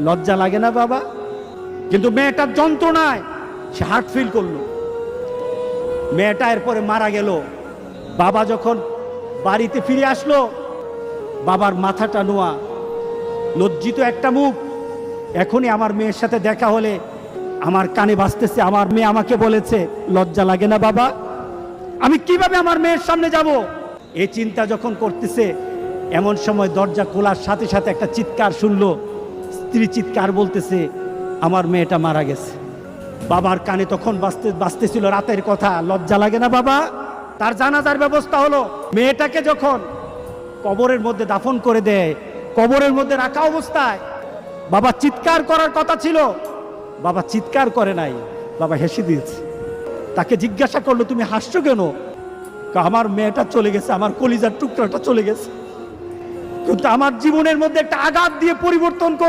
লজ্জা লাগে না বাবা? কিন্তু মেয়েটার যন্ত্রণায় সে হার্ট ফিল করলো। মেয়েটা এরপরে মারা গেল। বাবা যখন বাড়িতে ফিরে আসলো, বাবার মাথাটা নোয়া, লজ্জিত একটা মুখ। এখনই আমার মেয়ের সাথে দেখা হলে আমার কানে বাজতেছে, আমার মেয়ে আমাকে বলেছে, লজ্জা লাগে না বাবা? আমি কিভাবে আমার মেয়ের সামনে যাব? এই চিন্তা যখন করতেছে, এমন সময় দরজা খোলার সাথে সাথে একটা চিৎকার শুনলো। স্ত্রী চিৎকার বলতেছে, আমার মেয়েটা মারা গেছে। বাবার কানে তখন বাজতেছিল রাতের কথা, লজ্জা লাগে না বাবা? তার জানাজার ব্যবস্থা হলো। মেয়েটাকে যখন কবরের মধ্যে দাফন করে দেয়, কবরের মধ্যে রাখা অবস্থায় বাবা চিৎকার করার কথা ছিল, বাবা চিৎকার করে নাই, বাবা হেসে দিয়েছে। তাকে জিজ্ঞাসা করলো, তুমি হাসছো কেন? আমার মেয়েটা চলে গেছে, আমার কলিজার টুকরাটা চলে গেছে, কিন্তু আমার জীবনের মধ্যে একটা আঘাত দিয়ে পরিবর্তন করে